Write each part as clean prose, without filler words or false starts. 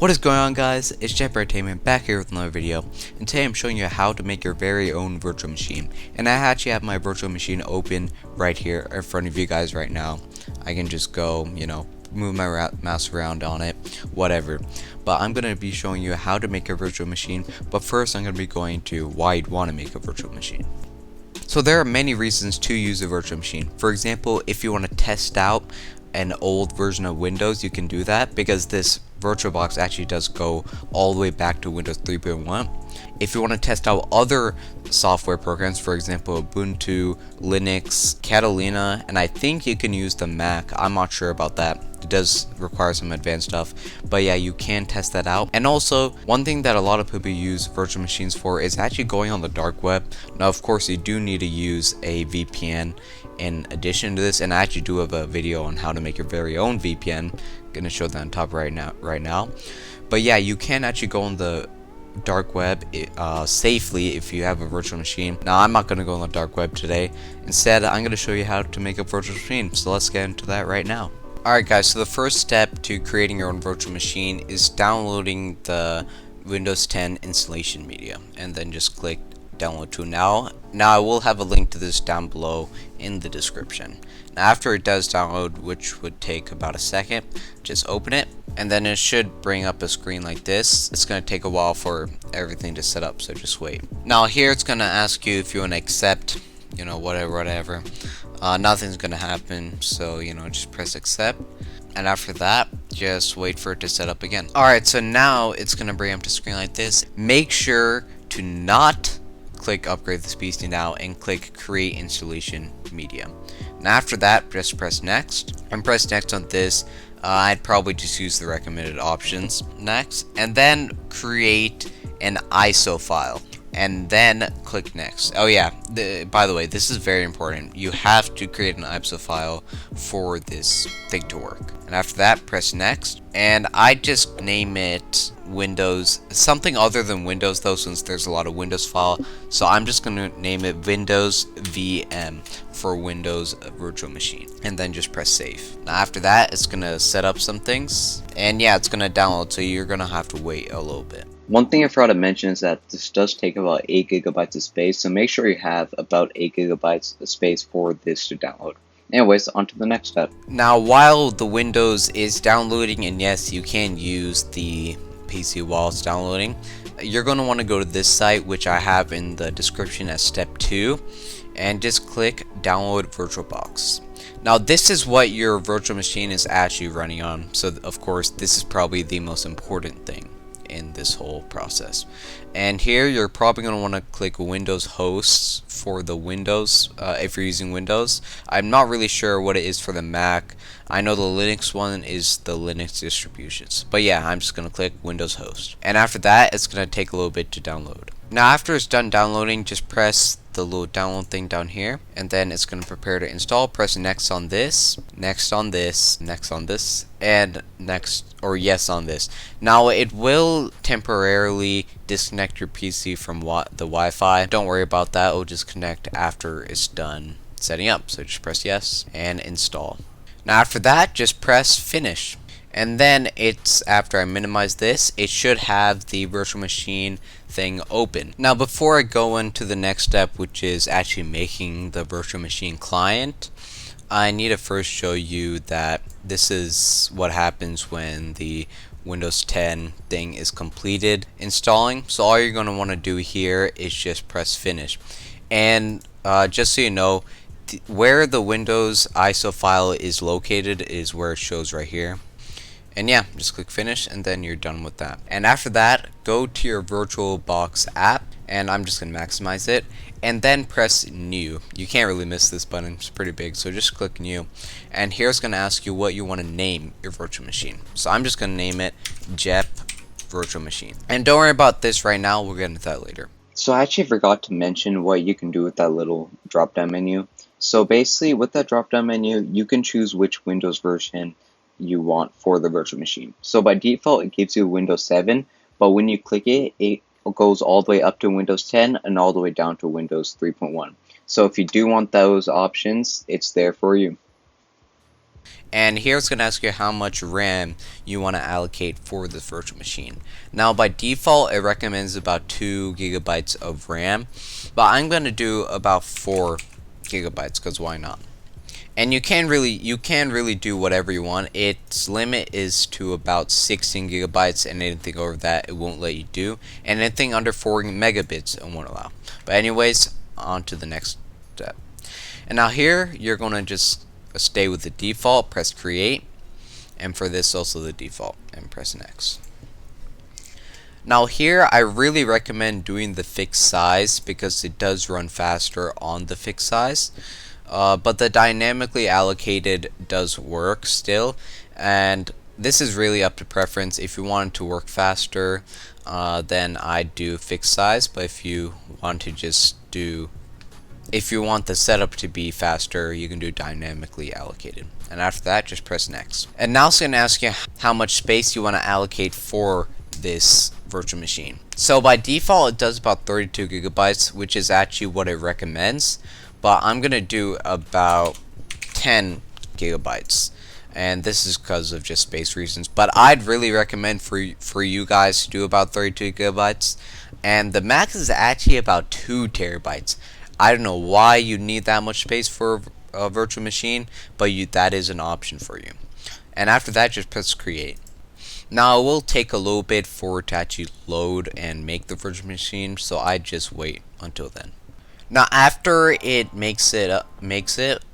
What is going on, guys? It's Jet Entertainment back here with another video, and today I'm showing you how to make your very own virtual machine. And I actually have my virtual machine open right here in front of you guys right now. I can just go, move my mouse around on it, whatever. But I'm going to be showing you how to make a virtual machine, but first I'm going to be going to why you'd want to make a virtual machine. So there are many reasons to use a virtual machine. For example, if you want to test out an old version of Windows, you can do that because this VirtualBox actually does go all the way back to Windows 3.1. If you want to test out other software programs, for example Ubuntu, Linux, Catalina, and I think you can use the Mac. I'm not sure about that. It does require some advanced stuff, but yeah, you can test that out. And also, one thing that a lot of people use virtual machines for is actually going on the dark web. Now, of course, you do need to use a VPN in addition to this, and I actually do have a video on how to make your very own VPN. Gonna show that on top right now. But yeah, you can actually go on the dark web safely if you have a virtual machine. Now, I'm not gonna go on the dark web today. Instead, I'm gonna show you how to make a virtual machine. So let's get into that right now. Alright guys, so the first step to creating your own virtual machine is downloading the Windows 10 installation media, and then just click download to now. I will have a link to this down below in the description. Now, after it does download, which would take about a second, just open it, and then it should bring up a screen like this. It's going to take a while for everything to set up, so just wait. Now here it's going to ask you if you want to accept, whatever. Nothing's going to happen, so just press accept. And after that, just wait for it to set up again. Alright, so now it's going to bring up a screen like this. Make sure to not click upgrade this PC now and click create installation media. And after that, just press next and press next on this. I'd probably just use the recommended options next, and then create an ISO file, and then click next. Oh yeah, by the way, this is very important. You have to create an ISO file for this thing to work. And after that, press next, and I just name it Windows, something other than Windows though, since there's a lot of Windows file. So I'm just gonna name it Windows VM for Windows Virtual Machine, and then just press save. Now after that, it's gonna set up some things, and yeah, it's gonna download, so you're gonna have to wait a little bit. One thing I forgot to mention is that this does take about 8 gigabytes of space, so make sure you have about 8 gigabytes of space for this to download. Anyways, on to the next step. Now, while the Windows is downloading, and yes, you can use the PC while it's downloading, you're going to want to go to this site, which I have in the description as step 2, and just click download VirtualBox. Now, this is what your virtual machine is actually running on, so of course this is probably the most important thing in this whole process. And here you're probably going to want to click Windows hosts for the Windows if you're using Windows. I'm not really sure what it is for the Mac. I know the Linux one is the Linux distributions, but yeah, I'm just going to click Windows host, and after that it's going to take a little bit to download. Now after it's done downloading, just press the little download thing down here, and then it's going to prepare to install. Press next on this, next on this, next on this, and next or yes on this. Now it will temporarily disconnect your PC from the Wi-Fi. Don't worry about that, it will just connect after it's done setting up. So just press yes and install. Now after that, just press finish. And then it's, after I minimize this, it should have the virtual machine thing open. Now before I go into the next step, which is actually making the virtual machine client, I need to first show you that this is what happens when the Windows 10 thing is completed installing. So all you're going to want to do here is just press finish. And just so you know, where the Windows ISO file is located is where it shows right here. And yeah, just click finish, and then you're done with that. And after that, go to your VirtualBox app, and I'm just going to maximize it, and then press new. You can't really miss this button, it's pretty big, so just click new. And here it's going to ask you what you want to name your virtual machine. So I'm just going to name it JEP Virtual Machine. And don't worry about this right now, we'll get into that later. So I actually forgot to mention what you can do with that little drop down menu. So basically, with that drop down menu, you can choose which Windows version you want for the virtual machine. So by default it gives you Windows 7, but when you click it, it goes all the way up to Windows 10 and all the way down to Windows 3.1. So if you do want those options, it's there for you. And here it's going to ask you how much RAM you want to allocate for this virtual machine. Now by default it recommends about 2 gigabytes of RAM, but I'm going to do about 4 gigabytes because why not? And you can really do whatever you want. Its limit is to about 16 gigabytes, and anything over that it won't let you do, and anything under 4 megabits it won't allow. But anyways, on to the next step. And now here you're going to just stay with the default, press create, and for this also the default, and press next. Now here I really recommend doing the fixed size because it does run faster on the fixed size. But the dynamically allocated does work still, and this is really up to preference. If you want it to work faster, then I'd do fixed size, but if you want the setup to be faster, you can do dynamically allocated. And after that, just press next. And now it's going to ask you how much space you want to allocate for this virtual machine. So by default, it does about 32 gigabytes, which is actually what it recommends. But I'm going to do about 10 gigabytes. And this is because of just space reasons. But I'd really recommend for you guys to do about 32 gigabytes. And the max is actually about 2 terabytes. I don't know why you need that much space for a virtual machine, but that is an option for you. And after that, just press create. Now it will take a little bit for it to actually load and make the virtual machine, so I just wait until then. Now after it makes it,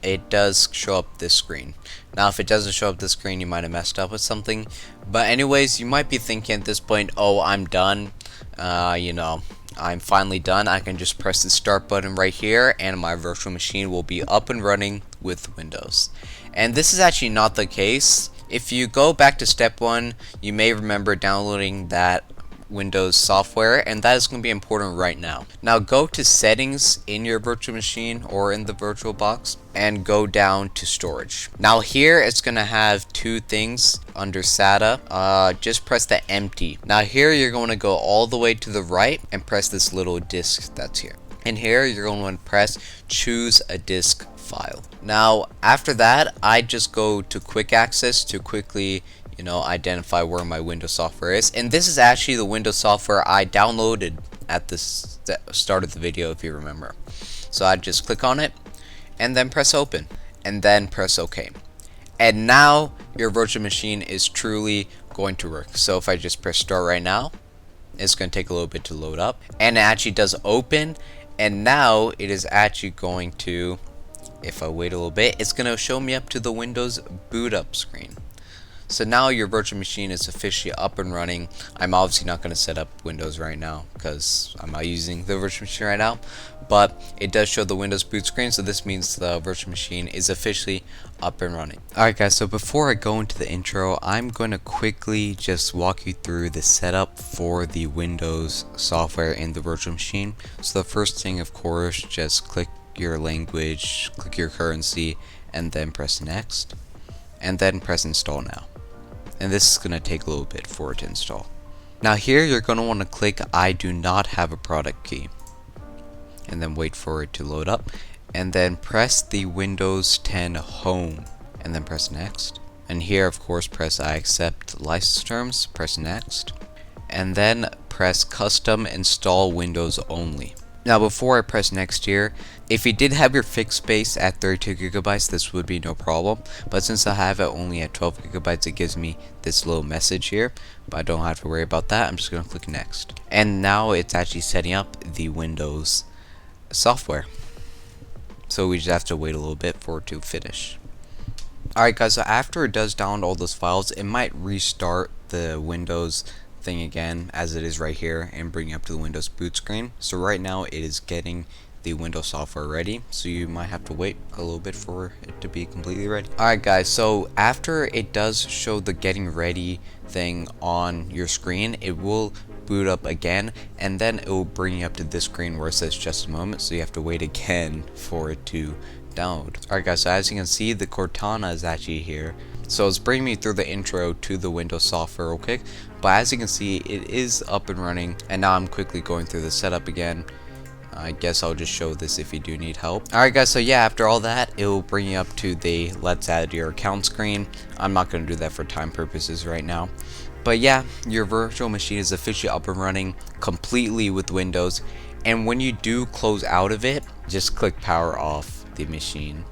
it does show up this screen. Now if it doesn't show up this screen, you might have messed up with something. But anyways, you might be thinking at this point, oh, I'm done. I'm finally done. I can just press the start button right here and my virtual machine will be up and running with Windows. And this is actually not the case. If you go back to step 1, you may remember downloading that Windows software, and that is going to be important right now. Now go to settings in your virtual machine or in the virtual box and go down to storage. Now here it's going to have 2 things under SATA. Just press the empty. Now here you're going to go all the way to the right and press this little disk that's here. And here you're going to press choose a disk file. Now after that, I just go to quick access to quickly identify where my Windows software is. And this is actually the Windows software I downloaded at the start of the video, if you remember. So I just click on it and then press open and then press OK. And now your virtual machine is truly going to work. So if I just press start right now, it's going to take a little bit to load up, and it actually does open. And now it is actually going to, if I wait a little bit, it's going to show me up to the Windows boot up screen. So now your virtual machine is officially up and running. I'm obviously not going to set up Windows right now because I'm not using the virtual machine right now, but it does show the Windows boot screen, so this means the virtual machine is officially up and running. Alright guys, so before I go into the intro, I'm going to quickly just walk you through the setup for the Windows software in the virtual machine. So the first thing, of course, just click your language, click your currency, and then press next, and then press install now. And this is going to take a little bit for it to install. Now here you're going to want to click I do not have a product key, and then wait for it to load up, and then press the Windows 10 home and then press next. And here of course press I accept license terms, press next, and then press custom install Windows only. Now before I press next here, if you did have your fixed space at 32 gigabytes, this would be no problem, but since I have it only at 12 gigabytes, it gives me this little message here, but I don't have to worry about that. I'm just going to click next, and now it's actually setting up the Windows software, so we just have to wait a little bit for it to finish. Alright guys, so after it does download all those files, it might restart the Windows thing again as it is right here and bring you up to the Windows boot screen. So right now it is getting the Windows software ready, so you might have to wait a little bit for it to be completely ready. Alright guys, so after it does show the getting ready thing on your screen, it will boot up again, and then it will bring you up to this screen where it says just a moment, so you have to wait again for it to download. Alright guys, so as you can see, the Cortana is actually here. So it's bringing me through the intro to the Windows software real quick, but as you can see, it is up and running, and now I'm quickly going through the setup again. I guess I'll just show this if you do need help. Alright guys, so yeah, after all that, it will bring you up to the let's add your account screen. I'm not going to do that for time purposes right now. But yeah, your virtual machine is officially up and running completely with Windows. And when you do close out of it, just click power off the machine.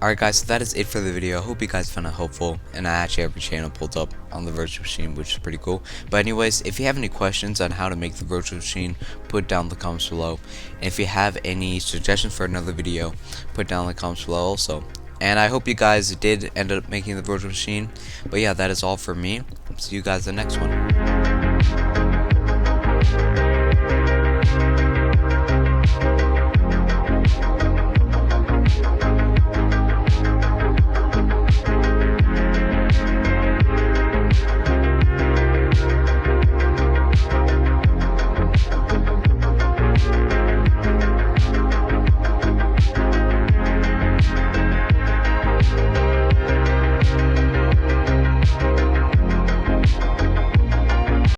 Alright guys, so that is it for the video. I hope you guys found it helpful, and I actually have your channel pulled up on the virtual machine, which is pretty cool. But anyways, if you have any questions on how to make the virtual machine, put it down in the comments below. And if you have any suggestions for another video, put it down in the comments below also. And I hope you guys did end up making the virtual machine. But yeah, that is all for me. See you guys in the next one.